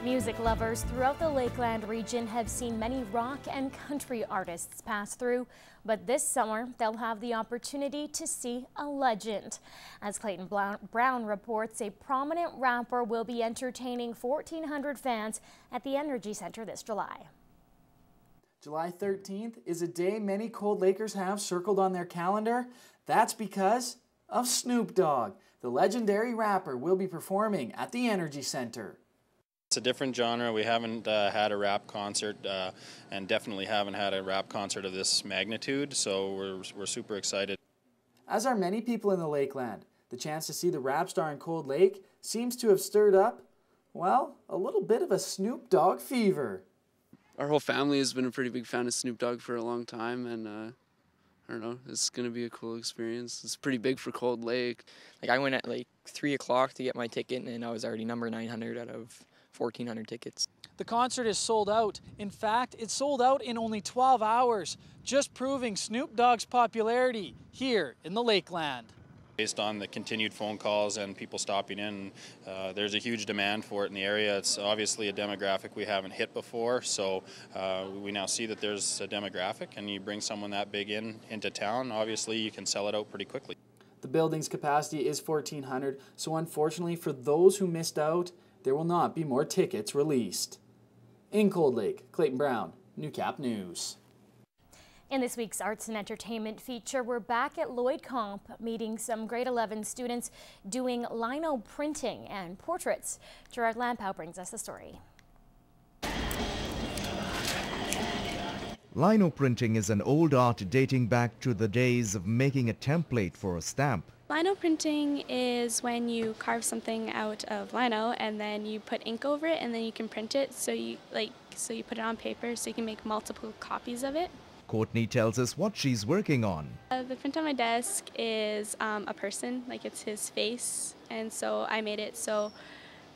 Music lovers throughout the Lakeland region have seen many rock and country artists pass through, but this summer they'll have the opportunity to see a legend. As Clayton Brown reports, a prominent rapper will be entertaining 1,400 fans at the Energy Center this July. July 13th is a day many Cold Lakers have circled on their calendar. That's because of Snoop Dogg. The legendary rapper will be performing at the Energy Center. It's a different genre. We haven't had a rap concert and definitely haven't had a rap concert of this magnitude, so we're super excited. As are many people in the Lakeland, the chance to see the rap star in Cold Lake seems to have stirred up, well, a little bit of a Snoop Dogg fever. Our whole family has been a pretty big fan of Snoop Dogg for a long time, and I don't know, it's going to be a cool experience. It's pretty big for Cold Lake. Like, I went at like 3 o'clock to get my ticket, and I was already number 900 out of 1,400 tickets. The concert is sold out. In fact, it's sold out in only 12 hours, just proving Snoop Dogg's popularity here in the Lakeland. Based on the continued phone calls and people stopping in, there's a huge demand for it in the area. It's obviously a demographic we haven't hit before, so we now see that there's a demographic, and you bring someone that big into town, obviously you can sell it out pretty quickly. The building's capacity is 1,400, so unfortunately for those who missed out, there will not be more tickets released. In Cold Lake, Clayton Brown, Newcap News. In this week's arts and entertainment feature, we're back at Lloyd Comp meeting some grade 11 students doing lino printing and portraits. Gerard Lampow brings us the story. Lino printing is an old art dating back to the days of making a template for a stamp. Lino printing is when you carve something out of lino and then you put ink over it and then you can print it so you put it on paper so you can make multiple copies of it. Courtney tells us what she's working on. The print on my desk is a person, like it's his face, and so I made it so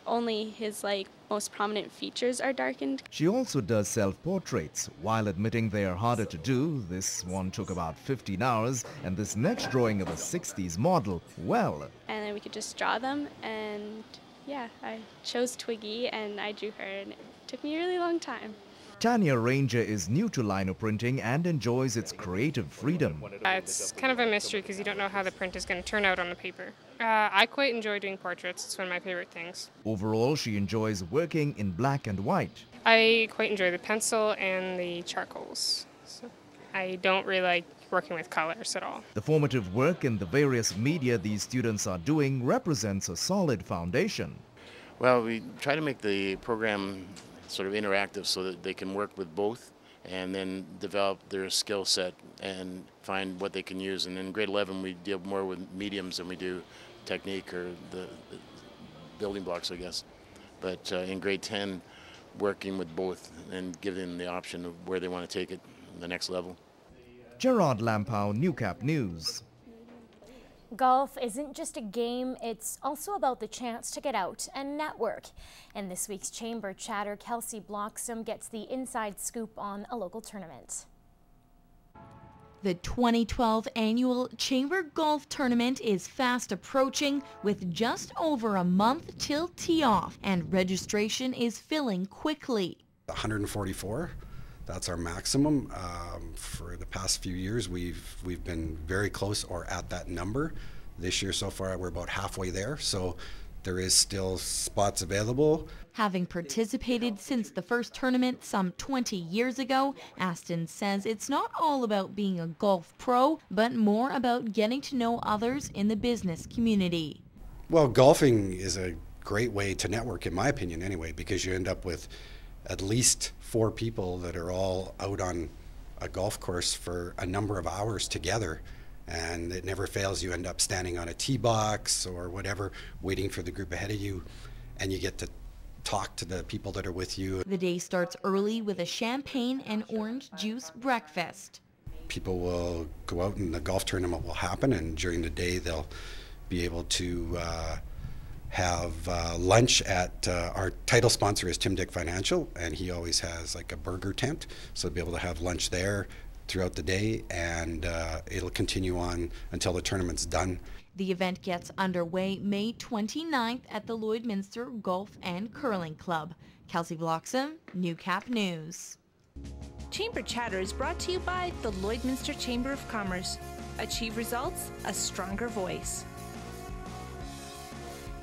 only his most prominent features are darkened. She also does self-portraits. While admitting they are harder to do, this one took about 15 hours, and this next drawing of a 60s model, well. And then we could just draw them, and yeah, I chose Twiggy and I drew her, and it took me a really long time. Tanya Ranger is new to lino printing and enjoys its creative freedom. It's kind of a mystery because you don't know how the print is going to turn out on the paper. I quite enjoy doing portraits. It's one of my favorite things. Overall, she enjoys working in black and white. I quite enjoy the pencil and the charcoals. So I don't really like working with colors at all. The formative work in the various media these students are doing represents a solid foundation. Well, we try to make the program sort of interactive so that they can work with both and then develop their skill set and find what they can use. And in grade 11 we deal more with mediums than we do technique or the building blocks, I guess. But in grade 10, working with both and giving them the option of where they want to take it the next level. Gerard Lampow, Newcap News. Golf isn't just a game, it's also about the chance to get out and network. In this week's Chamber Chatter, Kelsey Bloxham gets the inside scoop on a local tournament. The 2012 annual Chamber Golf Tournament is fast approaching with just over a month till tee-off, and registration is filling quickly. 144. That's our maximum. For the past few years, we've been very close or at that number. This year so far, we're about halfway there, so there is still spots available. Having participated since the first tournament some 20 years ago, Aston says it's not all about being a golf pro, but more about getting to know others in the business community. Well, golfing is a great way to network, in my opinion anyway, because you end up with at least 4 people that are all out on a golf course for a number of hours together, and it never fails. You end up standing on a tee box or whatever, waiting for the group ahead of you, and you get to talk to the people that are with you. The day starts early with a champagne and orange juice breakfast. People will go out and the golf tournament will happen, and during the day they'll be able to have lunch at our title sponsor is Tim Dick Financial, and he always has like a burger tent, so they'll be able to have lunch there throughout the day, and it'll continue on until the tournament's done. The event gets underway May 29th at the Lloydminster Golf and Curling Club. Kelsey Bloxham, Newcap News. Chamber Chatter is brought to you by the Lloydminster Chamber of Commerce. Achieve results, a stronger voice.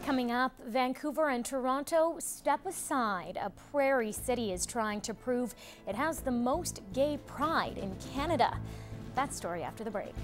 Coming up, Vancouver and Toronto step aside. A prairie city is trying to prove it has the most gay pride in Canada. That story after the break.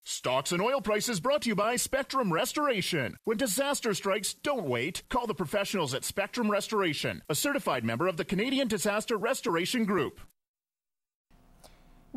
Stocks and oil prices brought to you by Spectrum Restoration. When disaster strikes, don't wait. Call the professionals at Spectrum Restoration, a certified member of the Canadian Disaster Restoration Group.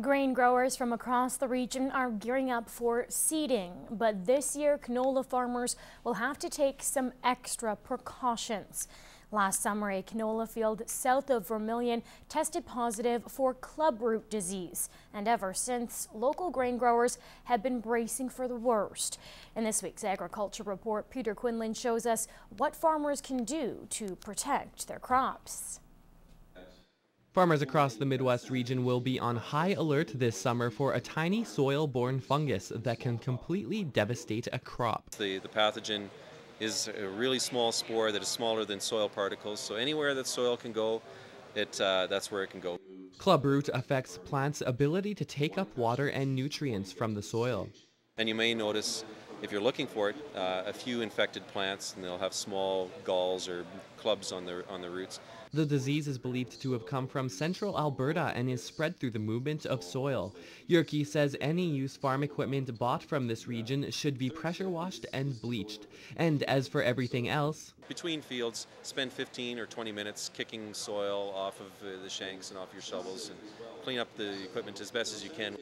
Grain growers from across the region are gearing up for seeding, but this year canola farmers will have to take some extra precautions. Last summer, a canola field south of Vermilion tested positive for clubroot disease, and ever since, local grain growers have been bracing for the worst. In this week's Agriculture Report, Peter Quinlan shows us what farmers can do to protect their crops. Farmers across the Midwest region will be on high alert this summer for a tiny soil-borne fungus that can completely devastate a crop. The pathogen is a really small spore that is smaller than soil particles, so anywhere that soil can go, that's where it can go. Clubroot affects plants' ability to take up water and nutrients from the soil. And you may notice, if you're looking for it, a few infected plants, and they'll have small galls or clubs on the roots. The disease is believed to have come from central Alberta and is spread through the movement of soil. Yerke says any used farm equipment bought from this region should be pressure washed and bleached. And as for everything else, between fields, spend 15 or 20 minutes kicking soil off of the shanks and off your shovels and clean up the equipment as best as you can.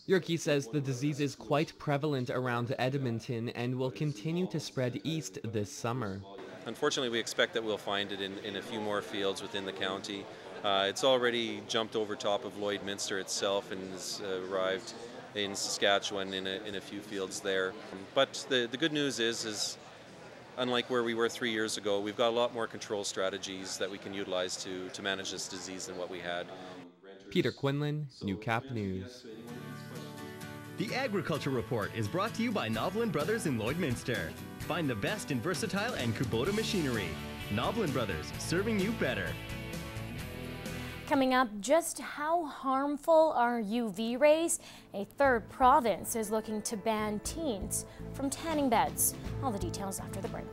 Yerke says the disease is quite prevalent around Edmonton and will continue to spread east this summer. Unfortunately, we expect that we'll find it in a few more fields within the county. It's already jumped over top of Lloydminster itself and has arrived in Saskatchewan in a few fields there. But the good news is unlike where we were 3 years ago, we've got a lot more control strategies that we can utilize to manage this disease than what we had. Peter Quinlan, Newcap News. The Agriculture Report is brought to you by Novelin Brothers in Lloydminster. Find the best in versatile and Kubota machinery. Novelin Brothers, serving you better. Coming up, just how harmful are UV rays? A third province is looking to ban teens from tanning beds. All the details after the break.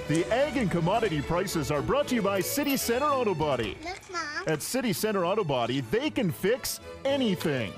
The ag and commodity prices are brought to you by City Center Auto Body. Look, Mom. At City Center Auto Body, they can fix anything.